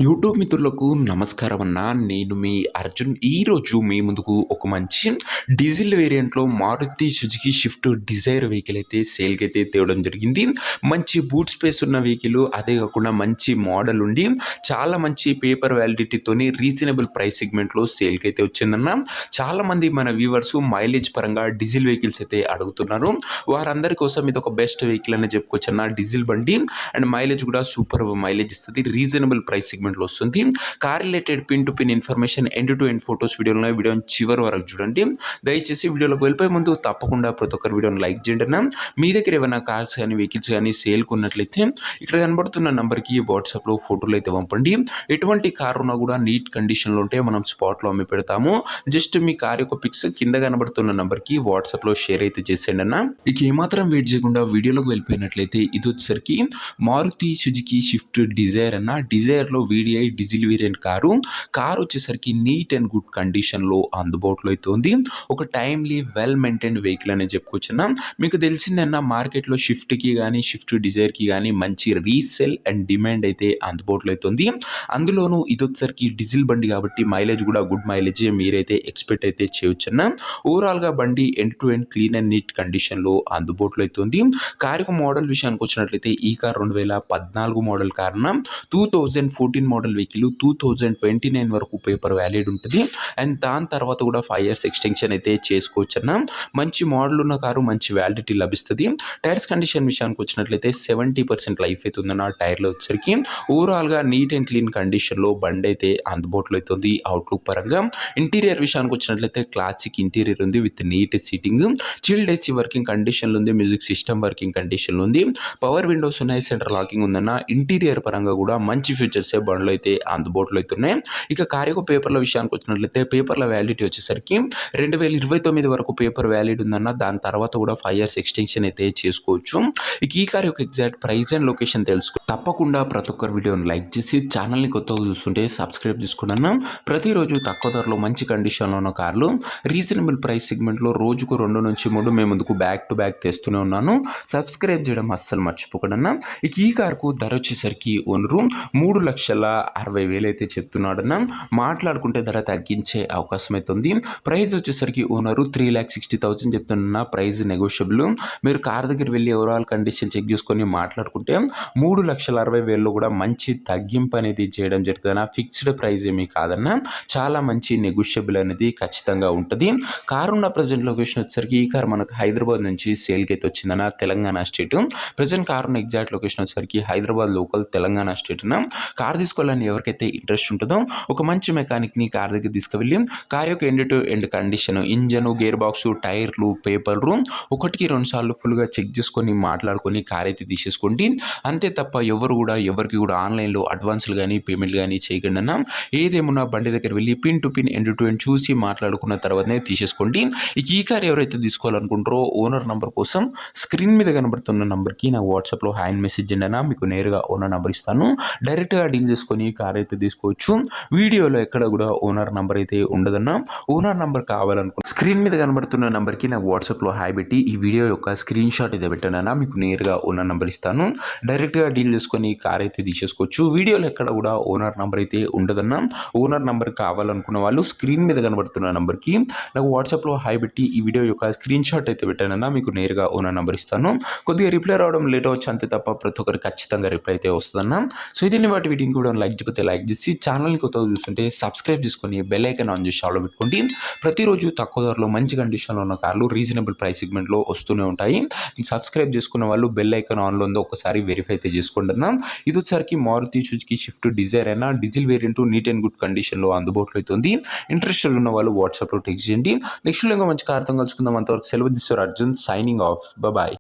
YouTube మిత్రులకు నమస్కారం అన్న. నేను మీ అర్జున్. ఈరోజు మీ ముందుకు ఒక మంచి డీజిల్ వేరియంట్లో Maruti Suzuki Swift Dzire vehicle అయితే సేల్కి అయితే తేవడం జరిగింది. మంచి బూట్ స్పేస్ ఉన్న వెహికల్, అదే కాకుండా మంచి మోడల్ ఉండి చాలా మంచి పేపర్ వ్యాలిడిటీతోని రీజనబుల్ ప్రైస్ సెగ్మెంట్లో సేల్కి అయితే వచ్చిందన్న. చాలామంది మన వ్యూవర్స్ మైలేజ్ పరంగా డీజిల్ వెహికల్స్ అయితే అడుగుతున్నారు. వారందరి కోసం ఇది ఒక బెస్ట్ వెహికల్ అని చెప్పుకోవచ్చు అన్న. డీజిల్ బండి అండ్ మైలేజ్ కూడా సూపర్ మైలేజ్ ఇస్తుంది. రీజనబుల్ ప్రైస్ సెగ్మెంట్లో వస్తుంది. Car related pin to pin information, end to end photos వీడియోని చివరి వరకు చూడండి. దయచేసి వీడియోలోకి వెళ్ళిపోయే ముందు తప్పకుండా ప్రతి ఒక్కరు వీడియోని లైక్ చేయండి అన్న. మీ దగ్గర ఏమైనా కార్స్ కానీ వెహికల్స్ కానీ సేల్కి ఉన్నట్లయితే ఇక్కడ కనబడుతున్న నెంబర్కి వాట్సాప్లో ఫోటోలు అయితే పంపండి. ఎటువంటి కార్ ఉన్నా కూడా నీట్ కండిషన్లో ఉంటే మనం స్పాట్లో అమ్మి పెడతాము. జస్ట్ మీ కార్ యొక్క పిక్స్ కింద కనబడుతున్న నెంబర్కి వాట్సాప్లో షేర్ అయితే చేసేయండి అన్న. ఇక ఏమాత్రం వెయిట్ చేయకుండా వీడియోలోకి వెళ్ళిపోయినట్లయితే ఇది వచ్చేసరికి మారుతి సుజుకి షిఫ్ట్ డిజైర్ అన్న. డిజైర్లో వీడిఐ డీజిల్ వేరియంట్ కారు వచ్చేసరికి నీట్ అండ్ గుడ్ కండిషన్లో అందుబాటులో అయితే ఉంది. ఒక టైమ్లీ వెల్ మెయింటైన్ వెహికల్ అని చెప్పుకోవచ్చున్నా. మీకు తెలిసిందన్న మార్కెట్లో షిఫ్ట్కి కానీ షిఫ్ట్ డిజైర్కి కానీ మంచి రీసేల్ అండ్ డిమాండ్ అయితే అందుబాటులో అవుతుంది. అందులోనూ ఇది వచ్చేసరికి డీజిల్ బండి కాబట్టి మైలేజ్ కూడా గుడ్ మైలేజ్ మీరైతే ఎక్స్పెక్ట్ అయితే చేయొచ్చన్నా. ఓవరాల్గా బండి end to end clean and neat కండిషన్లో అందుబాటులో అవుతుంది. కారు మోడల్ విషయానికి వచ్చినట్లయితే ఈ కార్ 2014 మోడల్ కారున 2014 మోడల్ వెహికల్ 2029 వరకు పేపర్ వ్యాలిడ్ ఉంటుంది. అండ్ దాని తర్వాత కూడా 5 years ఎక్స్టెన్షన్ అయితే చేసుకోవచ్చు అన్న. మంచి మోడల్ ఉన్న కారు, మంచి వ్యాలిడిటీ లభిస్తుంది. టైర్స్ కండిషన్ విషయానికి వచ్చినట్లయితే 70% లైఫ్ అయితే ఉందన్న టైర్లో వచ్చేసరికి. ఓవరాల్గా నీట్ అండ్ క్లీన్ కండిషన్లో బండి అయితే అందుబాటులో అవుతుంది. అవుట్లుక్ పరంగా ఇంటీరియర్ విషయానికి వచ్చినట్లయితే క్లాసిక్ ఇంటీరియర్ ఉంది with neat seating, chilled AC working కండిషన్లో ఉంది, మ్యూజిక్ సిస్టమ్ వర్కింగ్ కండిషన్లో ఉంది, పవర్ విండోస్ ఉన్నాయి, సెంటర్ లాకింగ్ ఉందన్న. ఇంటీరియర్ పరంగా కూడా మంచి ఫీచర్స్ బండ్లు అయితే అందుబాటులో అవుతున్నాయి. ఇక కార్ యొక్క పేపర్ల విషయానికి వచ్చినట్లయితే పేపర్ల వ్యాలిడిటీ వచ్చేసరికి 2029 వరకు పేపర్ వ్యాలిడ్ ఉందన్న. దాని తర్వాత కూడా 5 years ఎక్స్టెన్షన్ అయితే చేసుకోవచ్చు. ఇక ఈ కార్ యొక్క ఎగ్జాక్ట్ ప్రైస్ అండ్ లొకేషన్ తెలుసుకో తప్పకుండా ప్రతి ఒక్కరు వీడియోని లైక్ చేసి ఛానల్ని కొత్తగా చూస్తుంటే సబ్స్క్రైబ్ చేసుకున్నాను. ప్రతిరోజు తక్కువ ధరలో మంచి కండిషన్లో ఉన్న కార్లు రీజనబుల్ ప్రైస్ సెగ్మెంట్లో రోజుకు 2 నుంచి 3 మేము ముందుకు బ్యాక్ టు బ్యాక్ తెస్తూనే ఉన్నాను. సబ్స్క్రైబ్ చేయడం అస్సలు మర్చిపోకుండా. ఇక ఈ కార్కు ధర వచ్చేసరికి ఓనరు 3,60,000 అయితే చెప్తున్నాడన్న. మాట్లాడుకుంటే ధర తగ్గించే అవకాశం అయితే ఉంది. ప్రైస్ వచ్చేసరికి ఓనరు 3,60,000 చెప్తున్న. Price negotiable. మీరు కార్ దగ్గర వెళ్ళి ఓవరాల్ కండిషన్ చెక్ చేసుకొని మాట్లాడుకుంటే 3,60,000లో కూడా మంచి తగ్గింపు అనేది చేయడం జరుగుతుంది. ఫిక్స్డ్ ప్రైస్ ఏమీ కాదన్న. చాలా మంచి నెగోషియబుల్ అనేది ఖచ్చితంగా ఉంటుంది. కారు ఉన్న ప్రజెంట్ లొకేషన్ వచ్చేసరికి ఈ కార్ మనకు హైదరాబాద్ నుంచి సేల్కి అయితే వచ్చిందన్న. తెలంగాణ స్టేట్. ప్రజెంట్ కారు ఉన్న ఎగ్జాక్ట్ లొకేషన్ వచ్చేసరికి హైదరాబాద్ లోకల్ తెలంగాణ స్టేట్ అన్న. కార్ తీసుకోవాలని ఎవరికైతే ఇంట్రెస్ట్ ఉంటుందో ఒక మంచి మెకానిక్ని కార్ దగ్గర తీసుకువెళ్ళి కార్ యొక్క end to end condition, engine, gear box, టైర్లు, పేపర్లు 1-2 సార్లు ఫుల్గా చెక్ చేసుకొని మాట్లాడుకొని కార్ అయితే తీసేసుకోండి. అంతే తప్ప ఎవరికి కూడా ఆన్లైన్లో అడ్వాన్స్లు కానీ పేమెంట్లు కానీ చేయకండి అన్న. ఏదేమున్నా బండి దగ్గర వెళ్ళి pin to pin end to end చూసి మాట్లాడుకున్న తర్వాతనే తీసేసుకోండి. ఇక ఈ కార్ ఎవరైతే తీసుకోవాలనుకుంటారో ఓనర్ నెంబర్ కోసం స్క్రీన్ మీద కనబడుతున్న నెంబర్కి నా వాట్సాప్లో హ్యాండ్ మెసేజ్ చేయండి అన్న. మీకు నేరుగా ఓనర్ నెంబర్ ఇస్తాను. డైరెక్ట్గా డీల్ చేసుకొని కార్ అయితే తీసుకోవచ్చు. వీడియోలో ఎక్కడ కూడా ఓనర్ నెంబర్ అయితే ఉండదన్న. ఓనర్ నెంబర్ కావాలనుకో స్క్రీన్ మీద కనబడుతున్న నెంబర్కి నాకు వాట్సాప్లో హాయ్ పెట్టి ఈ వీడియో యొక్క స్క్రీన్ షాట్ అయితే పెట్టానన్నా. మీకు నేరుగా ఓనర్ నెంబర్ ఇస్తాను. డైరెక్ట్గా డీల్ చేసుకొని కార్ అయితే తీసేసుకోవచ్చు. వీడియోలో ఎక్కడ కూడా ఓనర్ నెంబర్ అయితే ఉండదన్న. ఓనర్ నెంబర్ కావాలనుకున్న వాళ్ళు స్క్రీన్ మీద కనబడుతున్న నెంబర్కి నాకు వాట్సాప్లో హాయ్ పెట్టి ఈ వీడియో యొక్క స్క్రీన్ షాట్ అయితే పెట్టానన్నా. మీకు నేరుగా ఓనర్ నెంబర్ ఇస్తాను. కొద్దిగా రిప్లై రావడం లేట్ అవచ్చు అంతే తప్ప ప్రతి ఒక్కరికి ఖచ్చితంగా రిప్లై అయితే వస్తుందన్న. సో ఇది వాటి వీడియోని కూడా లైక్ చేయకపోతే లైక్ చేసి ఛానల్ని కొత్తగా చూస్తుంటే సబ్స్క్రైబ్ చేసుకొని బెల్ ఐకాన్ ఆన్ చేసి ఆన్లో పెట్టుకోండి. ప్రతిరోజు తక్కువ ధరలో మంచి కండిషన్లో ఉన్న కార్లు రీజనబుల్ ప్రైస్ సెగ్మెంట్లో వస్తూనే ఉంటాయి. సబ్స్క్రైబ్ చేసుకున్న వాళ్ళు బెల్ ఐకాన్ ఆన్లో ఉందో ఒకసారి వెరిఫై అయితే చేసుకోండి అన్న. ఇది వచ్చరికి మారుతి సుజుకి షిఫ్ట్ డిజైర్ అయినా diesel variant neat and good కండిషన్లో అందుబాటులో అవుతుంది. ఇంట్రెస్టెడ్ ఉన్న వాళ్ళు వాట్సాప్లో టెక్స్ట్ చేయండి. నెక్స్ట్ ఇంకా మంచి కార్తో కలుసుకుందాం. అంతవరకు సెలవు తీస్తారు. Arjun signing off. బాయ్.